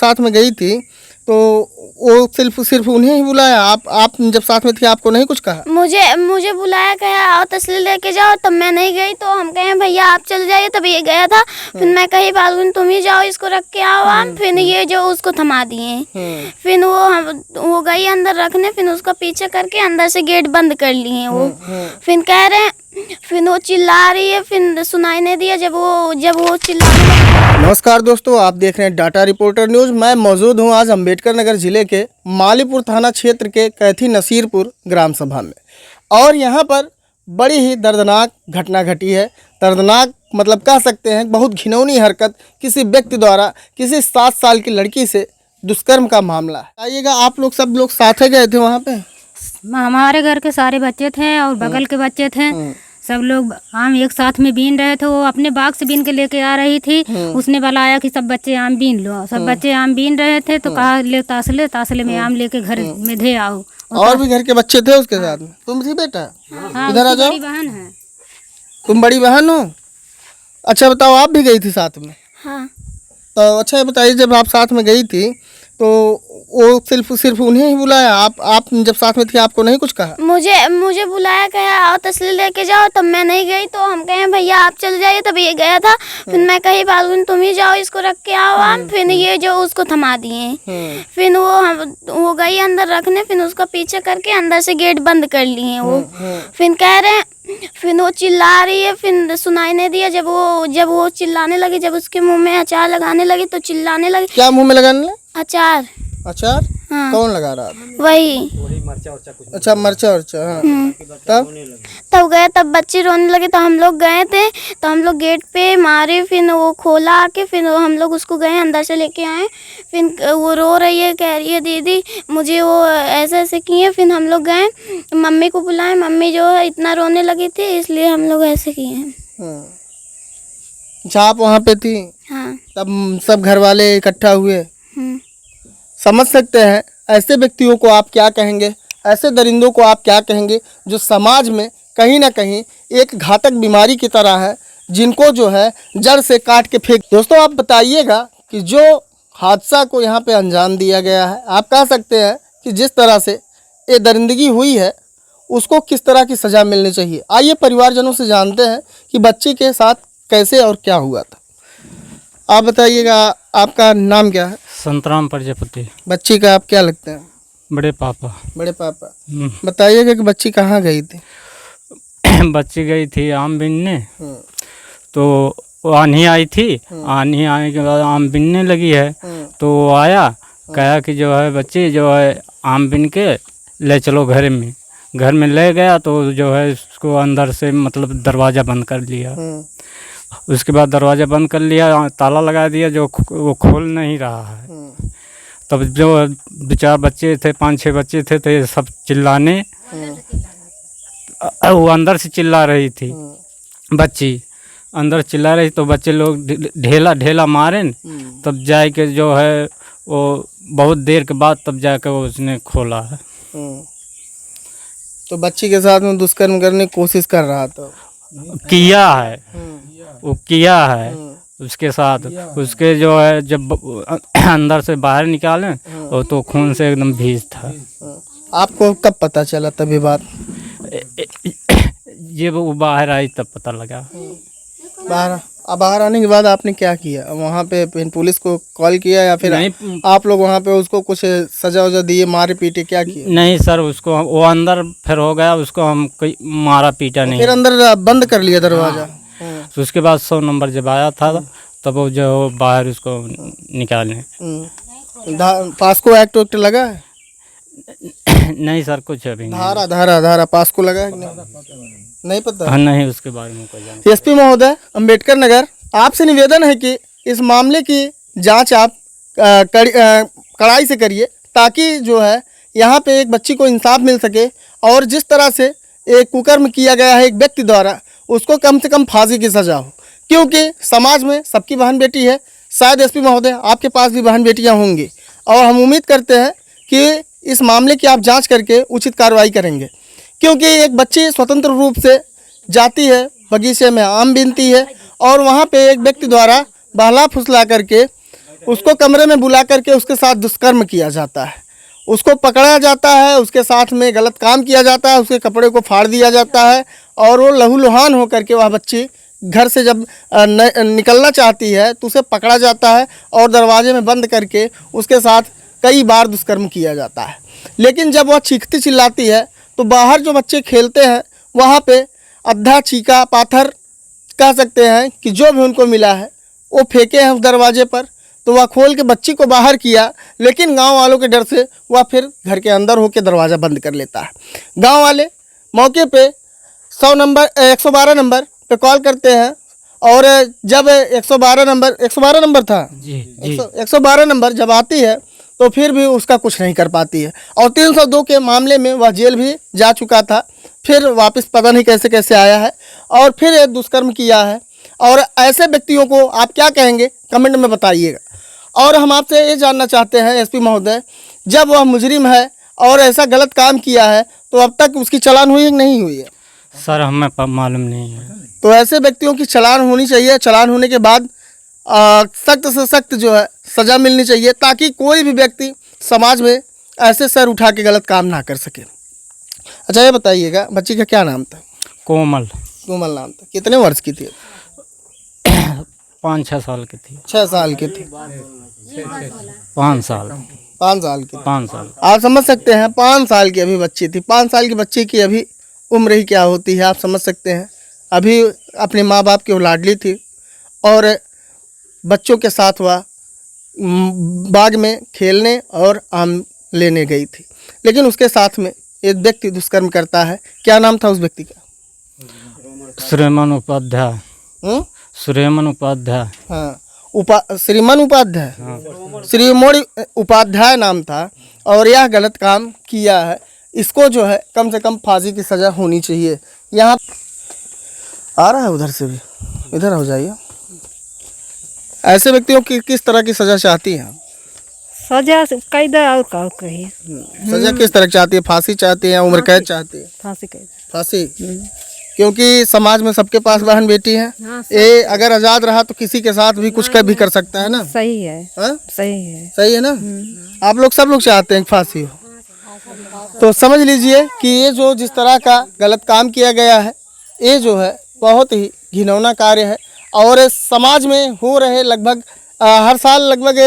साथ में गई थी तो वो सिर्फ उन्हें ही बुलाया? आप जब साथ में थी आपको नहीं कुछ कहा? मुझे बुलाया, कहा आओ तसली लेके जाओ, तब मैं नहीं गई। तो हम कहे भैया आप चले जाइए, तब ये गया था। फिर मैं कही फाल्गुन तुम ही जाओ, इसको रख के आओ आप। फिर ये जो उसको थमा दिए। फिर वो गई अंदर रखने, फिर उसका पीछे करके अंदर से गेट बंद कर लिए वो। फिर कह रहे, फिर वो चिल्ला रही है, फिर सुनाई नहीं दिया जब वो चिल्ला। नमस्कार दोस्तों, आप देख रहे हैं डाटा रिपोर्टर न्यूज़। मैं मौजूद हूं आज अम्बेडकर नगर जिले के मालीपुर थाना क्षेत्र के कैथी नसीरपुर ग्राम सभा में, और यहां पर बड़ी ही दर्दनाक घटना घटी है। दर्दनाक मतलब कह सकते हैं बहुत घिनौनी हरकत, किसी व्यक्ति द्वारा किसी 7 साल की लड़की से दुष्कर्म का मामला है। आइएगा, आप लोग सब लोग साथ ही गए थे वहाँ पे? हमारे घर के सारे बच्चे थे और बगल के बच्चे थे, सब लोग आम एक साथ में बीन रहे थे। वो अपने बाग से बीन के लेके आ रही थी। उसने बुलाया कि सब बच्चे आम बीन लो। सब बच्चे आम बीन रहे थे तो कहा ले तासले में आम लेके घर में दे आओ। और भी घर के बच्चे थे उसके साथ में? तुम थी बेटा? हाँ, इधर आ जाओ। बड़ी बहन है। तुम बड़ी बहन हो? अच्छा बताओ, आप भी गई थी साथ में? हाँ। तो अच्छा बताइए, जब आप साथ में गई थी तो वो सिर्फ उन्हें ही बुलाया? आप जब साथ में थी आपको नहीं कुछ कहा? मुझे बुलाया, कहा आओ तसली लेके जाओ, तब मैं नहीं गई। तो हम कहे भैया आप चले जाइए, तब ये गया था। फिर मैं कही फाल्गुन तुम ही जाओ, इसको रख के आओ आप। फिर ये जो उसको थमा दिए। फिर वो गई अंदर रखने, फिर उसका पीछे करके अंदर से गेट बंद कर लिए वो। फिर कह रहे, फिर वो चिल्ला रही है, फिर सुनाई नहीं दिया जब वो चिल्लाने लगी। जब उसके मुंह में अचार लगाने लगी तो चिल्लाने लगी। क्या मुंह में लगाने लगे? अचार। अचार? हाँ। कौन लगा रहा था? वही अच्छा, मरचा उर्चा। हाँ। तब गए, तब बच्चे रोने लगे तो हम लोग गए थे। तो हम लोग गेट पे मारे, फिर वो खोला आके, फिर हम लोग उसको गए अंदर से लेके आए। फिर वो रो रही है, कह रही है दीदी मुझे वो ऐसे ऐसे किए। फिर हम लोग गए, मम्मी को बुलाए। मम्मी जो है इतना रोने लगी थी, इसलिए हम लोग ऐसे किए हैं। अच्छा, आप वहाँ पे थी? हाँ। तब सब घर वाले इकट्ठा हुए? समझ सकते हैं ऐसे व्यक्तियों को आप क्या कहेंगे, ऐसे दरिंदों को आप क्या कहेंगे जो समाज में कहीं ना कहीं एक घातक बीमारी की तरह है, जिनको जो है जड़ से काट के फेंक। दोस्तों आप बताइएगा कि जो हादसा को यहाँ पे अंजाम दिया गया है, आप कह सकते हैं कि जिस तरह से ये दरिंदगी हुई है उसको किस तरह की सज़ा मिलनी चाहिए। आइए परिवारजनों से जानते हैं कि बच्ची के साथ कैसे और क्या हुआ था। आप बताइएगा, आपका नाम क्या है? संतराम प्रजापति। बच्ची का आप क्या लगते हैं? बड़े पापा। बड़े पापा। बताइएगा कि बच्ची कहाँ गई थी? बच्ची गई थी आम बीनने, तो आंधी आई थी। आंधी आने के बाद आम बीनने लगी है, तो वो आया, कहा कि जो है बच्ची जो है आम बीन के ले चलो घर में। घर में ले गया तो जो है उसको अंदर से मतलब दरवाज़ा बंद कर लिया। उसके बाद दरवाज़ा बंद कर लिया, ताला लगा दिया, जो वो खोल नहीं रहा है। तब जो 2-4 बच्चे थे, 5-6 बच्चे थे, तो ये सब चिल्लाने, वो अंदर से चिल्ला रही थी बच्ची, अंदर चिल्ला रही। तो बच्चे लोग ढेला मारे, तब जाके जो है वो बहुत देर के बाद तब जाकर वो उसने खोला है। तो बच्ची के साथ में दुष्कर्म करने की कोशिश कर रहा था? किया है, वो किया है उसके साथ। उसके जो है जब अंदर से बाहर निकाले और तो खून से एकदम भीज था। आपको कब पता चला तभी बात? ये वो बाहर आई तब पता लगा। बाहर आने के बाद आपने क्या किया? वहाँ पे पुलिस को कॉल किया या फिर नहीं, आप लोग वहाँ पे उसको कुछ सजा वजा दिए, मारे पीटे, क्या किया? नहीं सर, उसको वो अंदर फिर हो गया, उसको हम कोई मारा पीटा नहीं। फिर अंदर बंद कर लिया दरवाजा? तो उसके बाद 100 नंबर जब आया था तब वो जो बाहर उसको निकाले। पास्को एक्ट लगा है? नहीं सर, कुछ अभी नहीं। धारा पास्को लगा है? नहीं पता? हाँ, नहीं, उसके बारे में कोई जानकारी। एसपी महोदय अम्बेडकर नगर, आपसे निवेदन है कि इस मामले की जांच आप कड़ाई से करिए, ताकि जो है यहाँ पे एक बच्ची को इंसाफ मिल सके, और जिस तरह से एक कुकर्म किया गया है एक व्यक्ति द्वारा, उसको कम से कम फांसी की सजा हो। क्योंकि समाज में सबकी बहन बेटी है, शायद एसपी महोदय आपके पास भी बहन बेटियाँ होंगी, और हम उम्मीद करते हैं कि इस मामले की आप जाँच करके उचित कार्रवाई करेंगे। क्योंकि एक बच्ची स्वतंत्र रूप से जाती है, बगीचे में आम बीनती है, और वहाँ पे एक व्यक्ति द्वारा बहला फुसला करके उसको कमरे में बुला करके उसके साथ दुष्कर्म किया जाता है, उसको पकड़ा जाता है, उसके साथ में गलत काम किया जाता है, उसके कपड़े को फाड़ दिया जाता है और वो लहूलुहान होकर के वह बच्ची घर से जब निकलना चाहती है तो उसे पकड़ा जाता है और दरवाजे में बंद करके उसके साथ कई बार दुष्कर्म किया जाता है। लेकिन जब वह चीखती चिल्लाती है तो बाहर जो बच्चे खेलते हैं वहाँ पे अद्धा चीका पाथर कह सकते हैं कि जो भी उनको मिला है वो फेंके हैं उस दरवाजे पर। तो वह खोल के बच्ची को बाहर किया, लेकिन गांव वालों के डर से वह फिर घर के अंदर होकर दरवाज़ा बंद कर लेता है। गांव वाले मौके पे 112 नंबर पे कॉल करते हैं और जब 112 नंबर था जी जी 112 नंबर जब आती है तो फिर भी उसका कुछ नहीं कर पाती है और 302 के मामले में वह जेल भी जा चुका था, फिर वापस पता नहीं कैसे कैसे आया है और फिर एक दुष्कर्म किया है। और ऐसे व्यक्तियों को आप क्या कहेंगे कमेंट में बताइएगा। और हम आपसे ये जानना चाहते हैं एसपी महोदय, जब वह मुजरिम है और ऐसा गलत काम किया है तो अब तक उसकी चालान हुई है कि नहीं हुई है? सर हमें मालूम नहीं है। तो ऐसे व्यक्तियों की चालान होनी चाहिए, चालान होने के बाद सख्त से सख्त जो है सज़ा मिलनी चाहिए ताकि कोई भी व्यक्ति समाज में ऐसे सर उठा के गलत काम ना कर सके। अच्छा ये बताइएगा, बच्ची का क्या नाम था? कोमल कोमल नाम था। कितने वर्ष की थी? 5-6 साल की थी। 6 साल की थी। 5 साल 5 साल की। 5 साल। आप समझ सकते हैं 5 साल की अभी बच्ची थी। 5 साल की बच्ची की अभी उम्र ही क्या होती है, आप समझ सकते हैं। अभी अपने माँ बाप की वो लाडली थी और बच्चों के साथ वह बाग में खेलने और आम लेने गई थी, लेकिन उसके साथ में एक व्यक्ति दुष्कर्म करता है। क्या नाम था उस व्यक्ति का? श्रीमान उपाध्याय। श्रीमान उपाध्याय। हाँ श्रीमान उपाध्याय। श्रीमोड़ी उपाध्याय नाम था और यह गलत काम किया है। इसको जो है कम से कम फांसी की सज़ा होनी चाहिए। यहाँ आ रहा है उधर से भी, इधर हो जाइए। ऐसे व्यक्तियों की किस तरह की सज़ा चाहती हैं? सजा कैद और का कही सज़ा किस तरह की चाहती है? फांसी चाहती है, उम्र कैद चाहती है? फांसी कैद। फांसी, क्योंकि समाज में सबके पास बहन बेटी है। ये अगर आज़ाद रहा तो किसी के साथ भी कुछ भी कर सकता है ना। सही है। हा? सही है। सही है ना। आप लोग सब लोग चाहते हैं कि फांसी हो। तो समझ लीजिए कि ये जो जिस तरह का गलत काम किया गया है ये जो है बहुत ही घिनौना कार्य है और समाज में हो रहे लगभग हर साल लगभग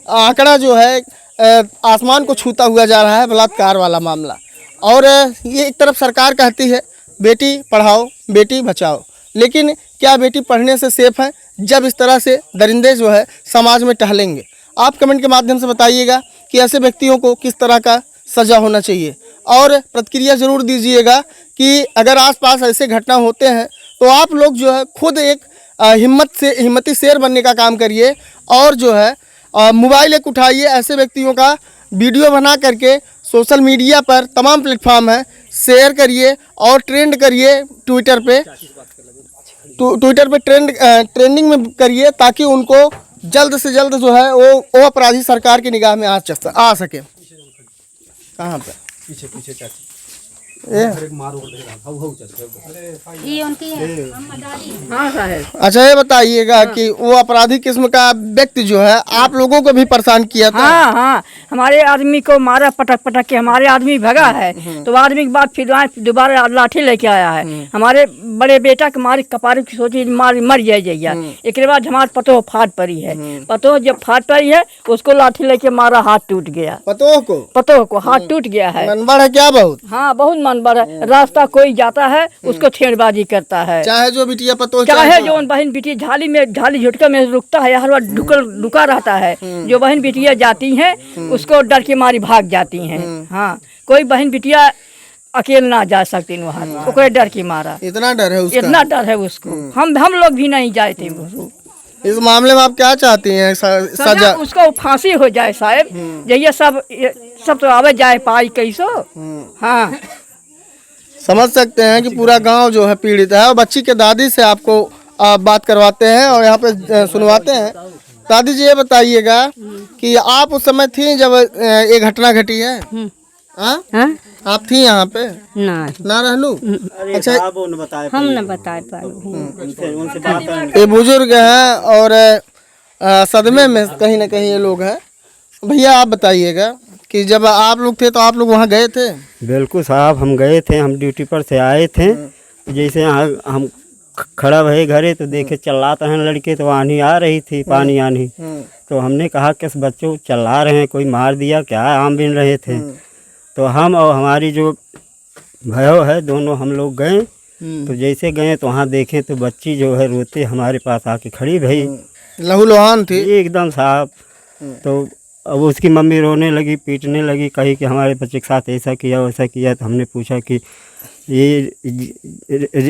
आंकड़ा जो है आसमान को छूता हुआ जा रहा है बलात्कार वाला मामला। और ये एक तरफ सरकार कहती है बेटी पढ़ाओ बेटी बचाओ, लेकिन क्या बेटी पढ़ने से सेफ है जब इस तरह से दरिंदे जो है समाज में टहलेंगे? आप कमेंट के माध्यम से बताइएगा कि ऐसे व्यक्तियों को किस तरह का सज़ा होना चाहिए और प्रतिक्रिया ज़रूर दीजिएगा कि अगर आसपास ऐसे घटना होते हैं तो आप लोग जो है खुद एक हिम्मती शेर बनने का काम करिए और जो है मोबाइल एक उठाइए, ऐसे व्यक्तियों का वीडियो बना करके सोशल मीडिया पर तमाम प्लेटफॉर्म है शेयर करिए और ट्रेंड करिए ट्विटर पे ट्रेंडिंग में करिए ताकि उनको जल्द से जल्द जो है वो अपराधी सरकार की निगाह में आ सके। कहाँ पे? पीछे ये उनकी अच्छा ये बताइएगा कि वो अपराधी किस्म का व्यक्ति जो है आप लोगों को भी परेशान किया था? हाँ, हमारे आदमी को मारा पटक के, हमारे आदमी भगा है तो आदमी के बाद फिर दोबारा लाठी लेके आया है। हमारे बड़े बेटा के मारी कपार की सोची मर जाइए। एक बाद हमारे पतोह फाट पड़ी है। पतोह जब फाट पड़ी है उसको लाठी लेके मारा, हाथ टूट गया। पतोह को हाथ टूट गया है। मनबड़ है क्या? बहुत हाँ बहुत मनबड़ है। रास्ता कोई जाता है उसको छेड़बाजी करता है, चाहे जो बिटिया पतोह चाहे जो बहन बिटिया झाली झुटका में रुकता है, हर बार रुका रहता है। जो बहन बिटिया जाती हैं उसको डर के मारी भाग जाती हैं। हाँ कोई बहन बिटिया अकेले ना जा सकती वहाँ, उसको डर के मारा। इतना डर है उसका? इतना डर है उसको। हम लोग भी नहीं जाए थे। इस मामले में आप क्या चाहती हैं? सजा उसको फांसी हो जाए साहब। ये सब तो आवे जाए पाई कैसो। हाँ समझ सकते हैं कि पूरा गांव जो है पीड़ित है। और बच्ची के दादी से आपको बात करवाते हैं और यहाँ पे सुनवाते हैं। दादी जी ये बताइएगा कि आप उस समय थी जब ये घटना घटी है? आप थी यहाँ पे? ना रहलू? अच्छा हम न बता पाए। ये बुजुर्ग हैं और सदमे में कहीं ना कहीं ये लोग हैं। भैया आप बताइएगा कि जब आप लोग थे तो आप लोग वहाँ गए थे? बिल्कुल साहब, हम गए थे, हम ड्यूटी पर से आए थे। जैसे यहाँ हम खड़ा भये घरे तो देखे चिल्लाते हैं लड़के, तो आनी आ रही थी, पानी आनी। तो हमने कहा कि इस बच्चों चिल्ला रहे हैं, कोई मार दिया क्या? आम बीन रहे थे। तो हम और हमारी जो भयो है दोनों हम लोग गए। तो जैसे गए तो वहाँ देखे तो बच्ची जो है रोते हमारे पास आके खड़ी भई, लहूलुहान थी एकदम साहब। तो अब उसकी मम्मी रोने लगी, पीटने लगी, कही कि हमारे बच्चे के साथ ऐसा किया वैसा किया। तो हमने पूछा कि ये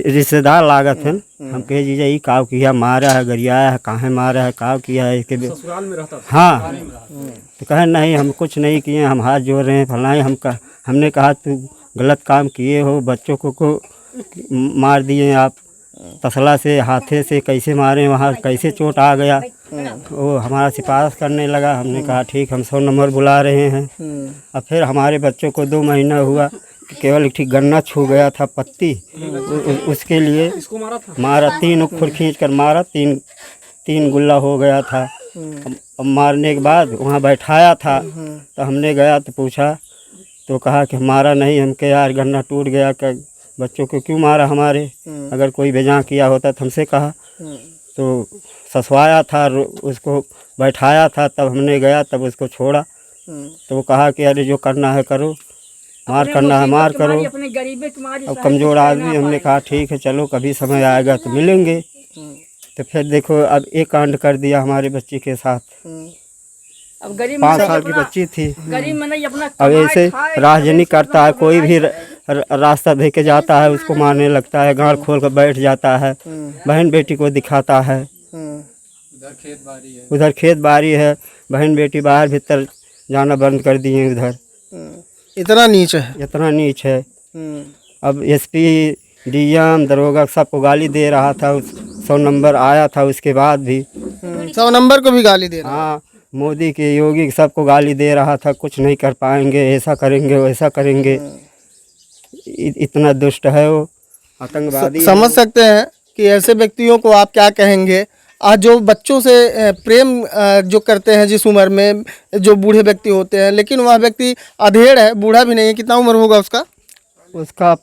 रिश्तेदार लागत है। हम कहे जीजा ये काव किया, मारा है, गरियाया है, कहाँ मारा है, काव किया है इसके ससुराल में रहता था। हाँ, तो कहे नहीं हम कुछ नहीं किए, हम हाथ जोड़ रहे हैं फलाए। हमने कहा तू गलत काम किए हो, बच्चों को मार दिए आप, तसला से हाथे से कैसे मारे, वहाँ कैसे चोट आ गया। वो हमारा सिफारिश करने लगा। हमने कहा ठीक, हम 100 नंबर बुला रहे हैं। अब फिर हमारे बच्चों को 2 महीना हुआ कि केवल एक गन्ना छू गया था पत्ती, उसके लिए मारा, 3 उखुर खींच कर मारा, 3 गुल्ला हो गया था। अब मारने के बाद वहाँ बैठाया था। तो हमने गया तो पूछा तो कहा कि मारा नहीं। हम कहे यार गन्ना टूट गया, क्या बच्चों को क्यों मारा हमारे? अगर कोई बेजान किया होता तो हमसे कहा। तो ससवाया था, उसको बैठाया था, तब हमने गया, तब उसको छोड़ा। तो वो कहा कि अरे जो करना है करो, मार करना है मार करो। अब कमज़ोर आदमी, हमने कहा ठीक है चलो कभी समय आएगा तो मिलेंगे। तो फिर देखो अब एक कांड कर दिया हमारे बच्ची के साथ। अब गरीब 5 साल की बच्ची थी। गरीब में नहीं अपना अब ऐसे राजनी करता है, कोई भी रास्ता दे के जाता है उसको मारने लगता है, गाड़ खोल कर बैठ जाता है, बहन बेटी को दिखाता है। उधर खेत बाड़ी है, बहन बेटी बाहर भीतर जाना बंद कर दिए उधर। इतना नीच है, इतना नीच है। अब एसपी, डीएम, दरोगा सबको गाली दे रहा था। 100 नंबर आया था उसके बाद भी 100 नंबर को भी गाली दे रहा है। हाँ, मोदी के, योगी सबको गाली दे रहा था, कुछ नहीं कर पाएंगे, ऐसा करेंगे वैसा करेंगे। इतना दुष्ट है वो, आतंकवादी। समझ सकते हैं कि ऐसे व्यक्तियों को आप क्या कहेंगे। आज जो बच्चों से प्रेम जो करते हैं जिस उम्र में, जो बूढ़े व्यक्ति होते हैं, लेकिन वह व्यक्ति अधेड़ है, बूढ़ा भी नहीं है। कितना उम्र होगा उसका? उसका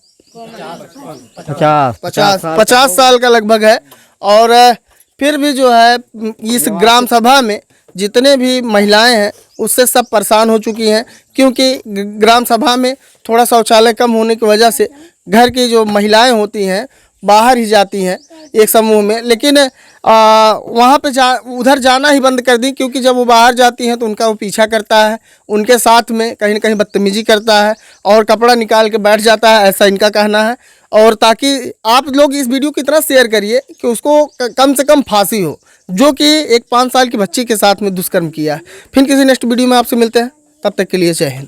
50 साल का लगभग है। और फिर भी जो है इस ग्राम सभा में जितने भी महिलाएं हैं उससे सब परेशान हो चुकी हैं, क्योंकि ग्राम सभा में थोड़ा शौचालय कम होने की वजह से घर की जो महिलाएं होती हैं बाहर ही जाती हैं एक समूह में, लेकिन वहाँ पे उधर जाना ही बंद कर दी, क्योंकि जब वो बाहर जाती हैं तो उनका वो पीछा करता है, उनके साथ में कहीं ना कहीं बदतमीजी करता है और कपड़ा निकाल के बैठ जाता है, ऐसा इनका कहना है। और ताकि आप लोग इस वीडियो की तरह शेयर करिए कि उसको कम से कम फांसी हो, जो कि एक 5 साल की बच्ची के साथ में दुष्कर्म किया है। फिर किसी नेक्स्ट वीडियो में आपसे मिलते हैं, तब तक के लिए जय हिंद।